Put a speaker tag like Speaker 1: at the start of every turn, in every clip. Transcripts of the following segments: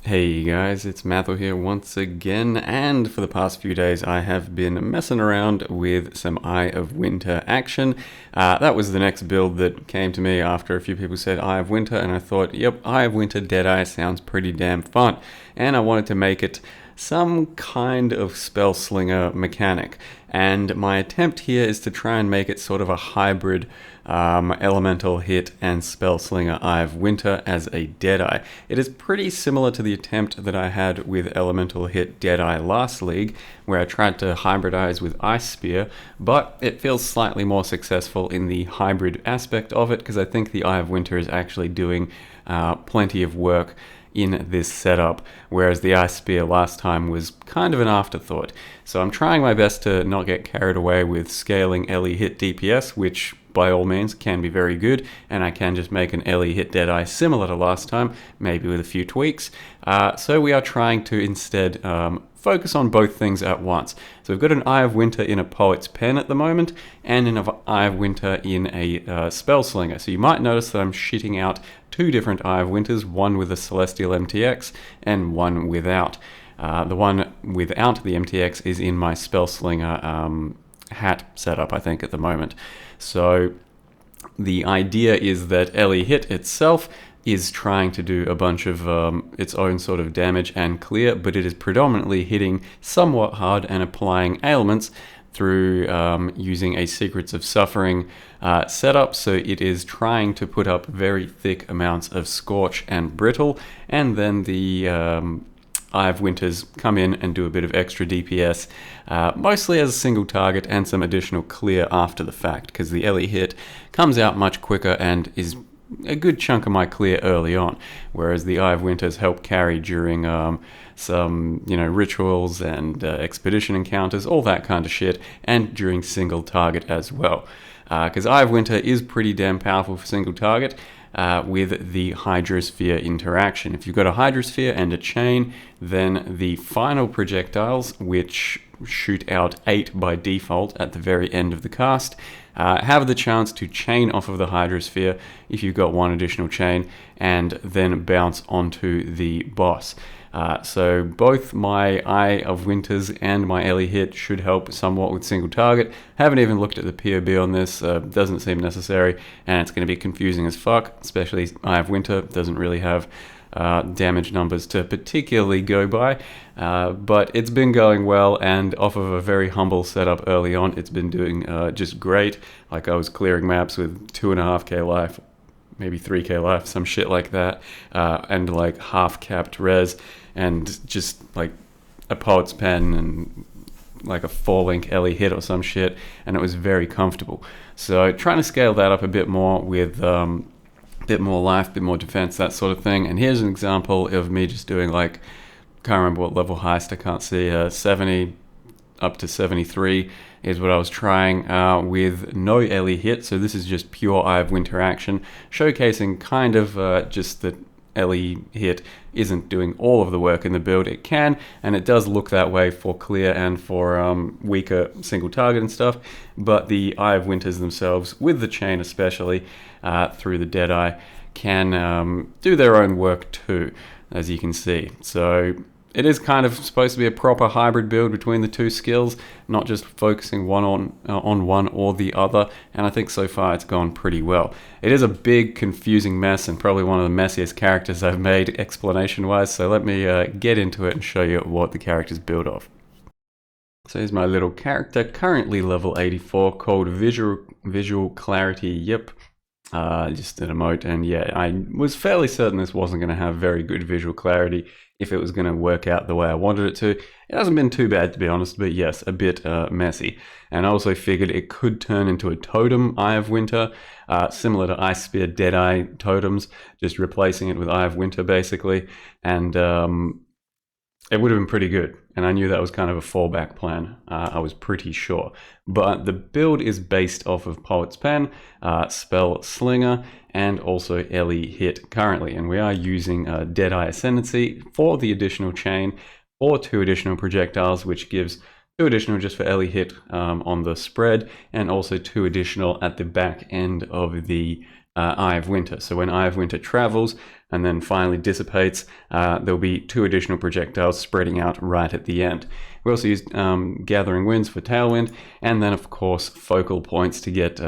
Speaker 1: Hey guys, it's Mathel here once again, and for the past few days I have been messing around with some Eye of Winter action. That was the next build that came to me after a few people said Eye of Winter, and I thought, yep, Eye of Winter Deadeye sounds pretty damn fun, and I wanted to make it some kind of Spellslinger mechanic. And my attempt here is to try and make it sort of a hybrid Elemental Hit and Spellslinger Eye of Winter as a Deadeye. It is pretty similar to the attempt that I had with Elemental Hit Deadeye last league, where I tried to hybridize with Ice Spear, but it feels slightly more successful in the hybrid aspect of it, because I think the Eye of Winter is actually doing plenty of work in this setup, whereas the Ice Spear last time was kind of an afterthought. So I'm trying my best to not get carried away with scaling LE hit DPS, which by all means can be very good, and I can just make an LE hit Deadeye similar to last time, maybe with a few tweaks. So we are trying to instead focus on both things at once. So we've got an Eye of Winter in a Poet's Pen at the moment, and an Eye of Winter in a Spellslinger. So you might notice that I'm shitting out two different Eye of Winters, one with a Celestial MTX and one without. The one without the MTX is in my Spellslinger hat setup, I think, at the moment. So the idea is that LE Hit itself is trying to do a bunch of its own sort of damage and clear, but it is predominantly hitting somewhat hard and applying ailments through using a Secrets of Suffering setup. So it is trying to put up very thick amounts of Scorch and Brittle, and then the Eye of Winters come in and do a bit of extra DPS, mostly as a single target and some additional clear after the fact, because the LE hit comes out much quicker and is a good chunk of my clear early on, whereas the Eye of Winters help carry during some rituals and expedition encounters, all that kind of shit, and during single target as well. Because Eye of Winter is pretty damn powerful for single target, with the Hydrosphere interaction. If you've got a Hydrosphere and a chain, then the final projectiles, which shoot out 8 by default at the very end of the cast, have the chance to chain off of the Hydrosphere if you've got one additional chain, and then bounce onto the boss. So both my Eye of Winters and my LE hit should help somewhat with single target. Haven't even looked at the POB on this, doesn't seem necessary, and it's going to be confusing as fuck, especially Eye of Winter doesn't really have damage numbers to particularly go by, but it's been going well, and off of a very humble setup early on, it's been doing just great. Like, I was clearing maps with 2.5k life, maybe 3k life, some shit like that, and like half capped res, and just like a Poet's Pen and like a 4-link LE hit or some shit, and it was very comfortable. So trying to scale that up a bit more with bit more life, bit more defense, that sort of thing. And here's an example of me just doing, like, can't remember what level heist, I can't see, 70 up to 73 is what I was trying with no LE hit. So this is just pure Eye of Winter action, showcasing kind of just that LE hit isn't doing all of the work in the build. It can, and it does look that way for clear and for weaker single target and stuff, but the Eye of Winters themselves, with the chain especially, through the Deadeye, can do their own work too, as you can see. So it is kind of supposed to be a proper hybrid build between the two skills, not just focusing one on one or the other, and I think so far it's gone pretty well. It is a big, confusing mess, and probably one of the messiest characters I've made explanation-wise, so let me get into it and show you what the character's built of. So here's my little character, currently level 84, called Visual Clarity, yep. Just an emote, and yeah, I was fairly certain this wasn't going to have very good visual clarity if it was going to work out the way I wanted it to. It hasn't been too bad, to be honest, but yes, a bit messy. And I also figured it could turn into a totem Eye of Winter, similar to Ice Spear Deadeye totems, just replacing it with Eye of Winter basically, and it would have been pretty good, and I knew that was kind of a fallback plan, I was pretty sure. But the build is based off of Poet's Pen, Spellslinger, and also LE hit currently, and we are using Deadeye Ascendancy for the additional chain, or 2 additional projectiles, which gives 2 additional just for LE hit on the spread, and also 2 additional at the back end of the Eye of Winter. So when Eye of Winter travels, and then finally dissipates, there'll be 2 additional projectiles spreading out right at the end. We also used Gathering Winds for Tailwind, and then of course Focal Points to get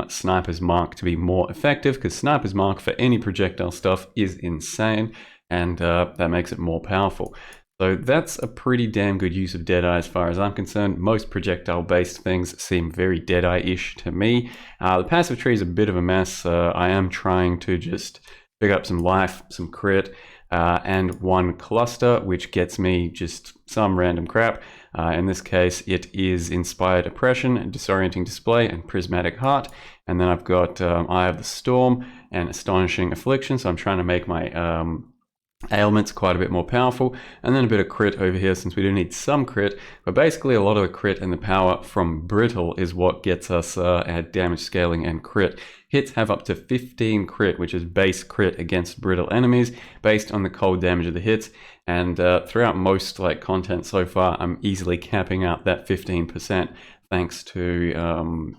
Speaker 1: Sniper's Mark to be more effective, because Sniper's Mark for any projectile stuff is insane, and that makes it more powerful. So that's a pretty damn good use of Deadeye as far as I'm concerned. Most projectile-based things seem very Deadeye-ish to me. The passive tree is a bit of a mess. I am trying to just pick up some life, some crit, and 1 cluster, which gets me just some random crap. In this case, it is Inspired Oppression, Disorienting Display, and Prismatic Heart. And then I've got Eye of the Storm and Astonishing Affliction, so I'm trying to make my ailments quite a bit more powerful, and then a bit of crit over here since we do need some crit, but basically a lot of the crit and the power from Brittle is what gets us our damage scaling and crit. Hits have up to 15 crit, which is base crit against Brittle enemies based on the cold damage of the hits, and throughout most content so far I'm easily capping out that 15% thanks to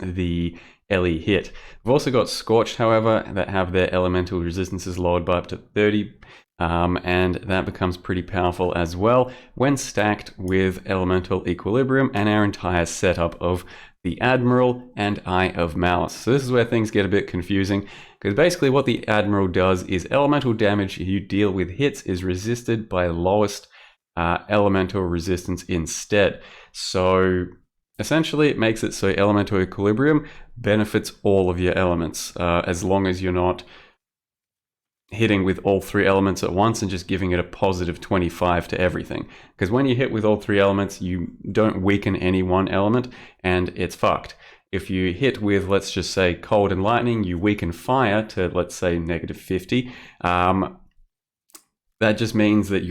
Speaker 1: the LE hit. We've also got Scorched, however, that have their elemental resistances lowered by up to 30, and that becomes pretty powerful as well when stacked with Elemental Equilibrium and our entire setup of the Admiral and Eye of Malice. So this is where things get a bit confusing, because basically what the Admiral does is elemental damage you deal with hits is resisted by lowest elemental resistance instead. So essentially, it makes it so Elemental Equilibrium benefits all of your elements, as long as you're not hitting with all 3 elements at once and just giving it a positive 25 to everything. Because when you hit with all 3 elements, you don't weaken any one element, and it's fucked. If you hit with, let's just say, Cold and Lightning, you weaken Fire to, let's say, -50. That just means that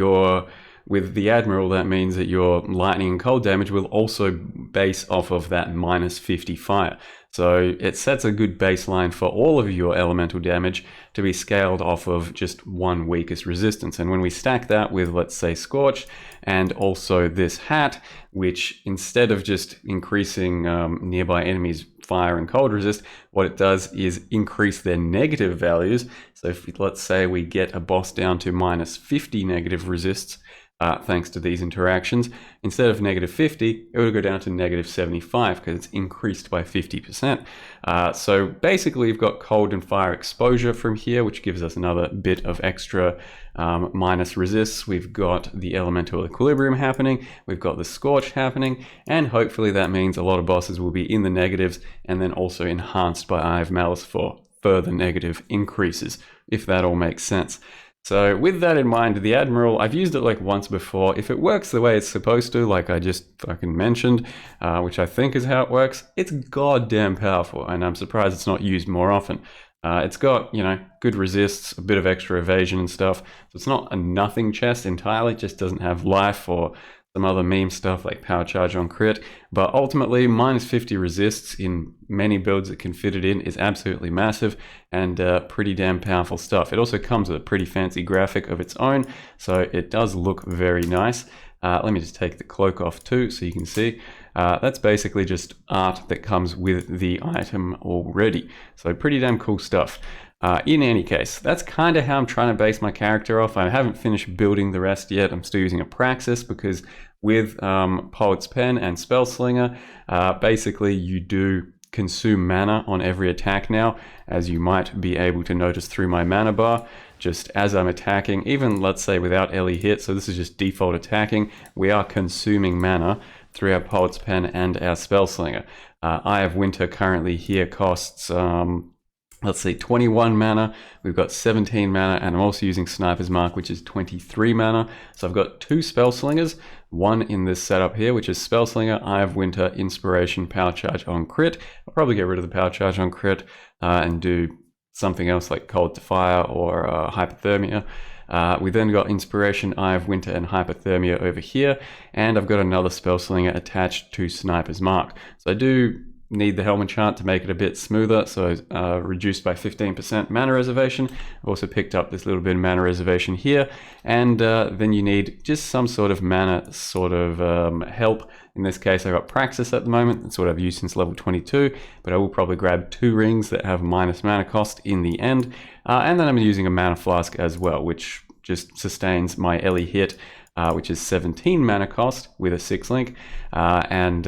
Speaker 1: with the Admiral, that means that your lightning and cold damage will also base off of that -50 fire. So it sets a good baseline for all of your elemental damage to be scaled off of just 1 weakest resistance. And when we stack that with, let's say, Scorch and also this hat, which instead of just increasing nearby enemies' fire and cold resist, what it does is increase their negative values. So if, let's say, we get a boss down to -50 negative resists, thanks to these interactions, instead of -50, it would go down to -75 because it's increased by 50%. So basically, you've got cold and fire exposure from here, which gives us another bit of extra minus resists. We've got the elemental equilibrium happening, we've got the scorch happening, and hopefully that means a lot of bosses will be in the negatives and then also enhanced by Eye of Malice for further negative increases, if that all makes sense. So with that in mind, the Admiral, I've used it like once before. If it works the way it's supposed to, like I just fucking mentioned, which I think is how it works, it's goddamn powerful, and I'm surprised it's not used more often. It's got, you know, good resists, a bit of extra evasion and stuff. So it's not a nothing chest entirely, it just doesn't have life or some other meme stuff like power charge on crit, but ultimately -50 resists in many builds that can fit it in is absolutely massive and pretty damn powerful stuff. It also comes with a pretty fancy graphic of its own, so it does look very nice. Let me just take the cloak off too so you can see. That's basically just art that comes with the item already, so pretty damn cool stuff. In any case, that's kind of how I'm trying to base my character off. I haven't finished building the rest yet. I'm still using a praxis because with Poet's Pen and Spellslinger, basically you do consume mana on every attack now, as you might be able to notice through my mana bar. Just as I'm attacking, even let's say without LE hit, so this is just default attacking, we are consuming mana through our Poet's Pen and our Spellslinger. Eye of Winter currently here costs let's see, 21 mana, we've got 17 mana, and I'm also using Sniper's Mark, which is 23 mana. So I've got 2 Spellslingers, one in this setup here, which is Spellslinger, Eye of Winter, Inspiration, Power Charge on crit. I'll probably get rid of the Power Charge on crit and do something else like Cold to Fire or Hypothermia. We then got Inspiration, Eye of Winter, and Hypothermia over here, and I've got another Spellslinger attached to Sniper's Mark. So I do need the Helm enchant to make it a bit smoother, so reduced by 15% mana reservation. I've also picked up this little bit of mana reservation here, and then you need just some sort of mana help. In this case, I've got Praxis at the moment. That's what I've used since level 22, but I will probably grab 2 rings that have minus mana cost in the end. And then I'm using a mana flask as well, which just sustains my Ellie hit, which is 17 mana cost with a 6 link, and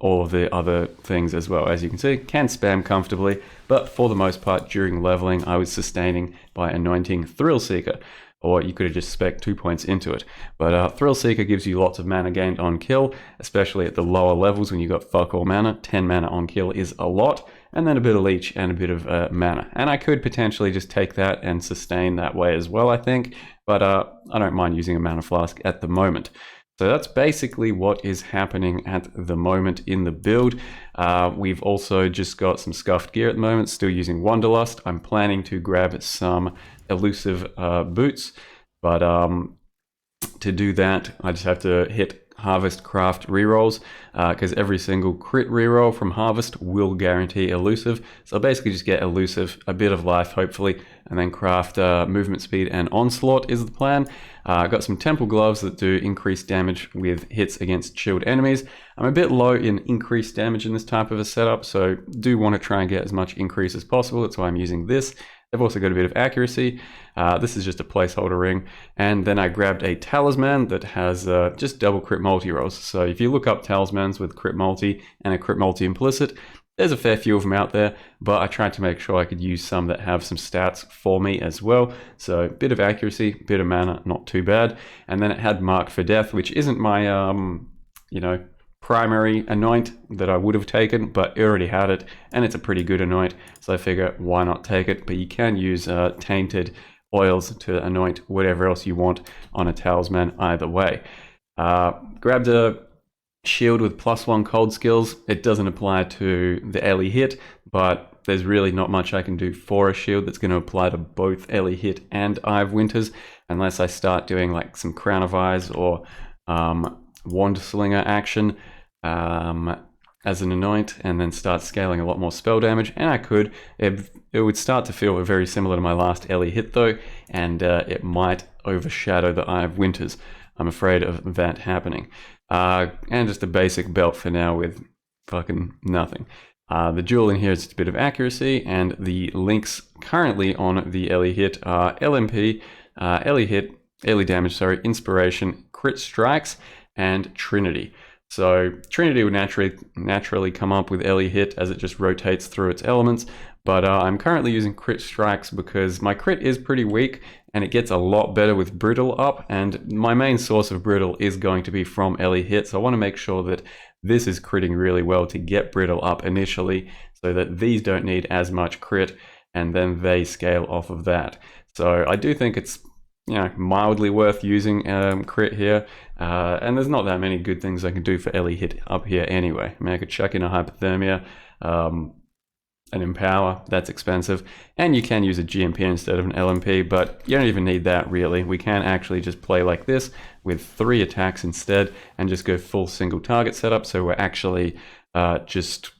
Speaker 1: all of the other things as well. As you can see, can spam comfortably, but for the most part during leveling I was sustaining by anointing Thrill Seeker, or you could have just spec 2 points into it. But Thrill Seeker gives you lots of mana gained on kill, especially at the lower levels when you got fuck all mana. 10 mana on kill is a lot, and then a bit of leech and a bit of mana. And I could potentially just take that and sustain that way as well, I think, but I don't mind using a mana flask at the moment. So that's basically what is happening at the moment in the build. We've also just got some scuffed gear at the moment, still using Wanderlust. I'm planning to grab some elusive boots, but to do that I just have to hit Harvest Craft rerolls, because every single crit reroll from Harvest will guarantee elusive. So I'll basically just get elusive, a bit of life hopefully, and then craft movement speed and onslaught is the plan. I've got some temple gloves that do increased damage with hits against shield enemies. I'm a bit low in increased damage in this type of a setup, so do want to try and get as much increase as possible. That's why I'm using this. They've also got a bit of accuracy. This is just a placeholder ring. And then I grabbed a talisman that has just double crit multi rolls. So if you look up talismans with crit multi and a crit multi implicit, there's a fair few of them out there, but I tried to make sure I could use some that have some stats for me as well. So a bit of accuracy, bit of mana, not too bad. And then it had Mark for Death, which isn't my, you know, primary anoint that I would have taken, but it already had it, and it's a pretty good anoint, so I figure why not take it. But you can use tainted oils to anoint whatever else you want on a talisman either way. Grabbed a shield with +1 cold skills. It doesn't apply to the Ellie hit, but there's really not much I can do for a shield that's going to apply to both Ellie hit and Eye of Winters, unless I start doing like some Crown of Eyes or Wandslinger action as an anoint, and then start scaling a lot more spell damage. And I could, it would start to feel very similar to my last Ellie hit though, and it might overshadow the Eye of Winters. I'm afraid of that happening. And just a basic belt for now with fucking nothing. The jewel in here is just a bit of accuracy, and the links currently on the Ellie hit are LMP, Ellie hit, Ellie damage, sorry, inspiration, crit strikes, and Trinity. So Trinity would naturally come up with Ellie hit as it just rotates through its elements, but I'm currently using crit strikes because my crit is pretty weak and it gets a lot better with brittle up, and my main source of brittle is going to be from Ellie hit, so I want to make sure that this is critting really well to get brittle up initially so that these don't need as much crit and then they scale off of that. So I do think it's, you know, mildly worth using crit here, and there's not that many good things I can do for Ellie hit up here anyway. I mean, I could chuck in a hypothermia, an empower, that's expensive, and you can use a GMP instead of an LMP, but you don't even need that really. We can actually just play like this with 3 attacks instead and just go full single target setup, so we're actually just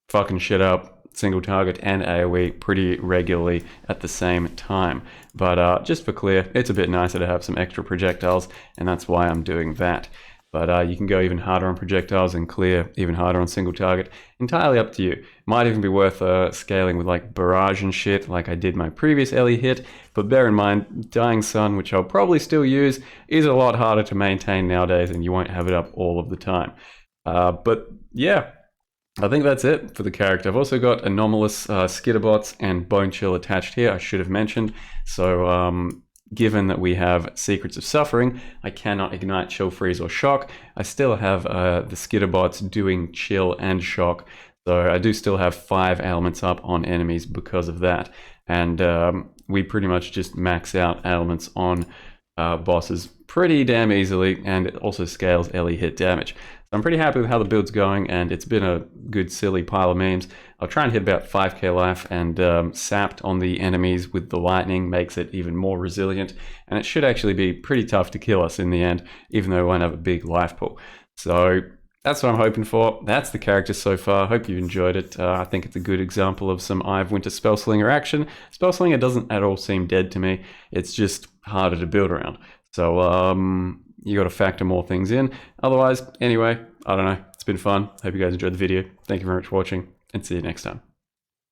Speaker 1: fucking shit up single target and AoE pretty regularly at the same time. But just for clear, it's a bit nicer to have some extra projectiles, and that's why I'm doing that. But you can go even harder on projectiles and clear even harder on single target. Entirely up to you. Might even be worth scaling with like barrage and shit like I did my previous Ellie hit. But bear in mind, Dying Sun, which I'll probably still use, is a lot harder to maintain nowadays, and you won't have it up all of the time. But yeah, I think that's it for the character. I've also got anomalous skitterbots and bone chill attached here, I should have mentioned. So given that we have Secrets of Suffering, I cannot ignite Chill, Freeze, or Shock. I still have the skitterbots doing Chill and Shock, so I do still have 5 ailments up on enemies because of that. And we pretty much just max out ailments on bosses pretty damn easily, and it also scales Ellie hit damage. So I'm pretty happy with how the build's going, and it's been a good silly pile of memes. I'll try and hit about 5k life, and sapped on the enemies with the lightning makes it even more resilient, and it should actually be pretty tough to kill us in the end, even though we won't have a big life pool. So that's what I'm hoping for. That's the character so far. Hope you enjoyed it. I think it's a good example of some Eye of Winter Spellslinger action. Spellslinger doesn't at all seem dead to me. It's just harder to build around. So you got to factor more things in. Otherwise, anyway, I don't know. It's been fun. Hope you guys enjoyed the video. Thank you very much for watching, and see you next time.